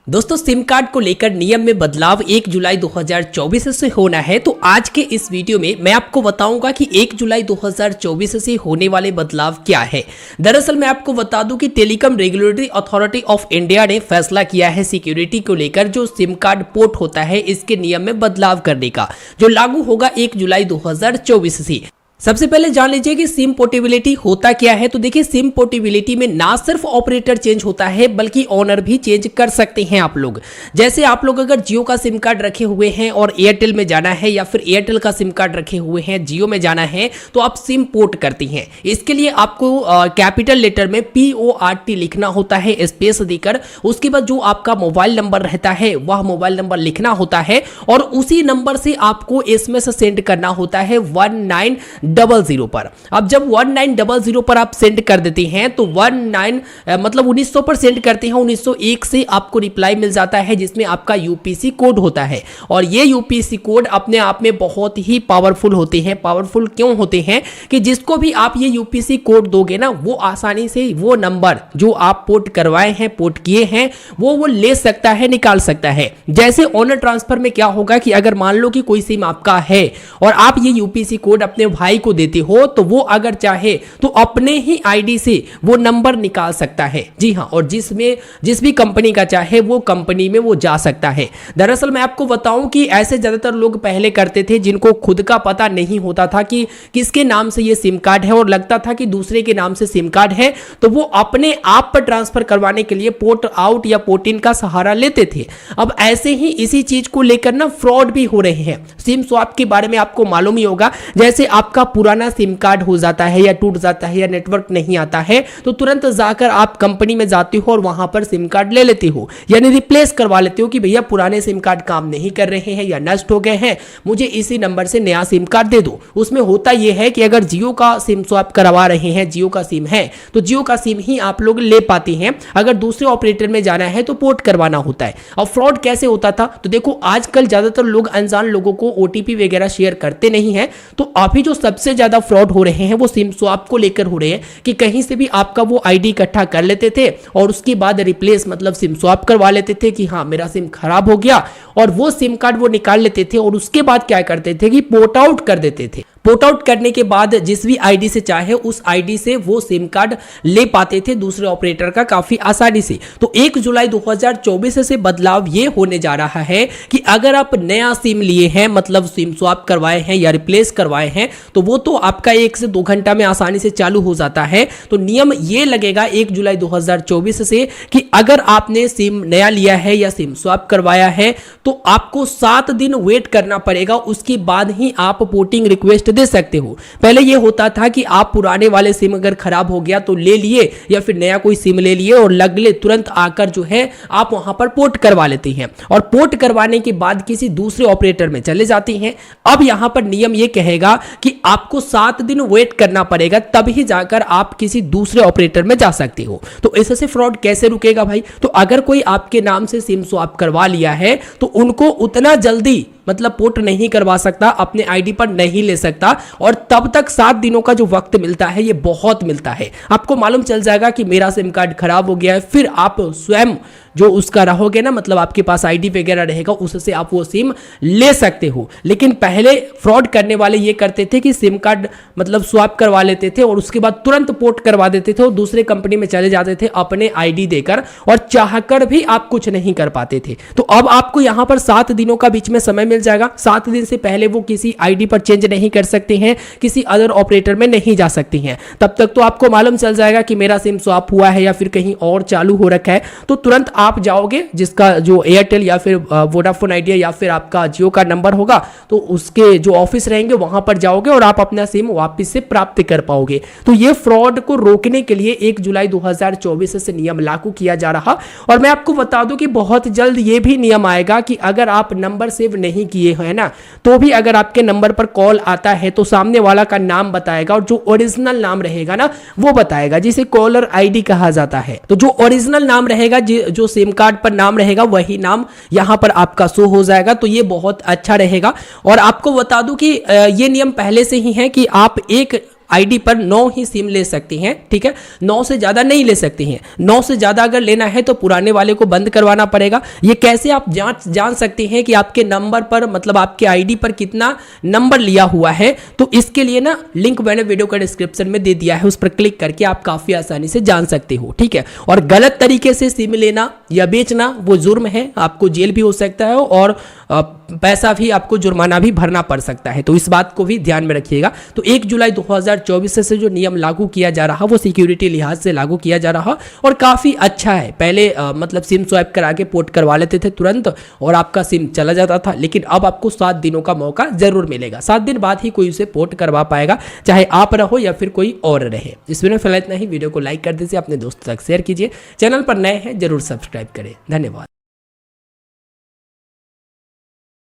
दोस्तों SIM card को लेकर नियम में बदलाव 1 जुलाई 2024 से होना है। तो आज के इस वीडियो में मैं आपको बताऊंगा कि 1 जुलाई 2024 से होने वाले बदलाव क्या है। दरअसल मैं आपको बता दूं कि telecom regulatory authority of India ने फैसला किया है सिक्योरिटी को लेकर जो सिम कार्ड पोर्ट होता है इसके नियम में बदलाव करने का, जो लागू होगा 1 जुलाई 2024 से। सबसे पहले जान लीजिए कि सिम पोर्टेबिलिटी होता क्या है। तो देखिए सिम पोर्टेबिलिटी में ना सिर्फ ऑपरेटर चेंज होता है बल्कि ओनर भी चेंज कर सकते हैं आप लोग। जैसे आप लोग अगर जियो का सिम कार्ड रखे हुए हैं और एयरटेल में जाना है, या फिर एयरटेल का सिम कार्ड रखे हुए हैं जियो में जाना है, तो आप सिम पोर्ट करते हैं। इसके लिए आपको कैपिटल लेटर में PORT लिखना होता है स्पेस देकर। उसके बाद जो आपका मोबाइल नंबर रहता है वह मोबाइल नंबर लिखना होता है और उसी नंबर से आपको SMS सेंड करना होता है 1900 पर। अब जब 1900 पर आप सेंड कर देते हैं तो 1900 पर सेंड करते हैं, 1901 से आपको रिप्लाई मिल जाता है जिसमें आपका UPC कोड होता है। और ये UPC कोड अपने आप में बहुत ही पावरफुल होते हैं। पावरफुल क्यों होते हैं कि जिसको भी आप ये UPC कोड दोगे ना, वो आसानी से वो नंबर जो आप पोर्ट करवाए हैं, पोर्ट किए हैं, वो ले सकता है, निकाल सकता है। जैसे ऑनर ट्रांसफर में क्या होगा कि अगर मान लो कि कोई सिम आपका है और आप ये UPC कोड अपने भाई को देते हो, तो वो अगर चाहे तो अपने ही ID से वो नंबर निकाल सकता है। जी हां, और जिस भी कंपनी का चाहे वो कंपनी में वो जा सकता है। दरअसल मैं आपको बताऊं कि ऐसे ज्यादातर लोग पहले करते थे जिनको खुद का पता नहीं होता था कि किसके नाम से ये सिम कार्ड है और लगता था कि दूसरे के नाम से सिम कार्ड है, तो वो अपने आप पर ट्रांसफर करवाने के लिए पोर्ट आउट या पोर्ट इन का सहारा लेते थे। अब ऐसे ही इसी चीज को लेकर ना फ्रॉड भी हो रहे हैं। सिम स्वैप के बारे में आपको मालूम ही होगा। जैसे आपका पुराना सिम कार्ड हो जाता है या टूट जाता है या नेटवर्क नहीं आता है, तो तुरंत जाकर आप कंपनी में जाते हो और वहां पर सिम कार्ड ले लेते हो, यानी रिप्लेस करवा लेते हो कि भैया पुराने सिम कार्ड काम नहीं कर रहे हैं या नष्ट हो गए हैं, मुझे इसी नंबर से नया सिम कार्ड दे दो। उसमें होता यह है कि अगर जियो का सिम स्वैप करवा रहे हैं, जियो का सिम है, तो जियो का सिम ही आप लोग ले पाते हैं। अगर दूसरे ऑपरेटर में जाना है तो पोर्ट करवाना होता है। और फ्रॉड कैसे होता था, तो देखो आजकल ज्यादातर लोग अनजान लोगों को OTP वगैरह शेयर करते नहीं है। तो अभी जो सबसे ज्यादा फ्रॉड हो रहे हैं वो सिम स्वैप को लेकर हो रहे हैं कि कहीं से भी आपका वो ID इकट्ठा कर लेते थे और उसके बाद रिप्लेस मतलब सिम स्वैप करवा लेते थे कि हाँ मेरा सिम खराब हो गया, और वो सिम कार्ड वो निकाल लेते थे और उसके बाद क्या करते थे कि पोर्ट आउट कर देते थे। पोर्ट आउट करने के बाद जिस भी ID से चाहे उस ID से वो सिम कार्ड ले पाते थे दूसरे ऑपरेटर का काफी आसानी से। तो 1 जुलाई 2024 से बदलाव ये होने जा रहा है कि अगर आप नया सिम लिए हैं, मतलब सिम स्वैप करवाए हैं या रिप्लेस करवाए हैं, तो वो तो आपका 1 से 2 घंटा में आसानी से चालू हो जाता है। तो नियम ये लगेगा 1 जुलाई 2024 से कि अगर आपने सिम नया लिया है या सिम स्वैप करवाया है तो आपको 7 दिन वेट करना पड़ेगा, उसके बाद ही आप पोर्टिंग रिक्वेस्ट दे सकते हो। पहले यह होता था कि आप पुराने वाले सिम अगर खराब हो गया तो ले लिए या फिर नया कोई सिम ले लिए और लगले तुरंत आकर जो है आप वहां पर पोर्ट करवा लेते हैं और पोर्ट करवाने के बाद किसी दूसरे ऑपरेटर में चले जाते हैं। अब यहां पर नियम यह कहेगा कि आपको 7 दिन वेट करना पड़ेगा, तभी जाकर आप किसी दूसरे ऑपरेटर में जा सकते हो। तो इससे फ्रॉड कैसे रुकेगा भाई? तो अगर कोई आपके नाम से सिम स्वैप करवा लिया है तो उनको उतना जल्दी मतलब पोर्ट नहीं करवा सकता, अपने ID पर नहीं ले सकता, और तब तक 7 दिनों का जो वक्त मिलता है ये बहुत मिलता है। आपको मालूम चल जाएगा कि मेरा सिम कार्ड खराब हो गया है, फिर आप स्वयं जो उसका रहोगे ना, मतलब आपके पास ID वगैरह रहेगा, उससे आप वो सिम ले सकते हो। लेकिन पहले फ्रॉड करने वाले ये करते थे कि सिम कार्ड मतलब स्वैप करवा लेते थे और उसके बाद तुरंत पोर्ट करवा देते थे और दूसरे कंपनी में चले जाते थे अपने ID देकर, और चाहकर भी आप कुछ नहीं कर पाते थे। तो अब आपको यहां पर 7 दिनों का बीच में समय मिल जाएगा। 7 दिन से पहले वो किसी ID पर चेंज नहीं कर सकते हैं, किसी अदर ऑपरेटर में नहीं जा सकती हैं। तब तक तो आपको मालूम चल जाएगा कि मेरा सिम स्वैप हुआ है या फिर कहीं और चालू हो रखा है, तो तुरंत आप जाओगे, जिसका जो एयरटेल या फिर वोडाफोन आइडिया या फिर आपका जियो का नंबर होगा, तो उसके जो ऑफिस रहेंगे वहां पर जाओगे और आप अपना सिम वापस से प्राप्त कर पाओगे। तो ये फ्रॉड को रोकने के लिए 1 जुलाई 2024 से नियम लागू किया जा रहा। और मैं आपको बता दूं कि बहुत जल्द ये भी नियम आएगा कि अगर आप नंबर सेव नहीं किए हैं ना, तो भी अगर आपके नंबर पर कॉल आता है तो सामने वाला का नाम बताएगा और जो ओरिजिनल नाम रहेगा ना वो बताएगा, जिसे कॉलर ID कहा जाता है। तो जो ओरिजिनल नाम रहेगा, जो सिम कार्ड पर नाम रहेगा, वही नाम यहां पर आपका शो हो जाएगा। तो ये बहुत अच्छा रहेगा। और आपको बता दूं कि ये नियम पहले से ही है कि आप एक आईडी पर 9 ही सिम ले सकते हैं, ठीक है, 9 से ज़्यादा नहीं ले सकते हैं। 9 से ज़्यादा अगर लेना है तो पुराने वाले को बंद करवाना पड़ेगा। ये कैसे आप जान सकते हैं कि आपके नंबर पर, मतलब आपके आईडी पर कितना नंबर लिया हुआ है, तो इसके लिए ना लिंक मैंने वीडियो का डिस्क्रिप्शन में दे दिया है, उस पर क्लिक करके आप काफ़ी आसानी से जान सकते हो, ठीक है। और गलत तरीके से सिम लेना या बेचना वो जुर्म है, आपको जेल भी हो सकता है और पैसा भी, आपको जुर्माना भी भरना पड़ सकता है, तो इस बात को भी ध्यान में रखिएगा। तो 1 जुलाई 2024 से जो नियम लागू किया जा रहा वो सिक्योरिटी लिहाज से लागू किया जा रहा और काफ़ी अच्छा है। पहले मतलब सिम स्वैप करा के पोर्ट करवा लेते थे तुरंत और आपका सिम चला जाता था, लेकिन अब आपको 7 दिनों का मौका जरूर मिलेगा। 7 दिन बाद ही कोई उसे पोर्ट करवा पाएगा, चाहे आप रहो या फिर कोई और रहे। इस वीडियो में फिलहाल इतना ही। वीडियो को लाइक कर दीजिए, अपने दोस्तों तक शेयर कीजिए, चैनल पर नए हैं जरूर सब्सक्राइब करें। धन्यवाद।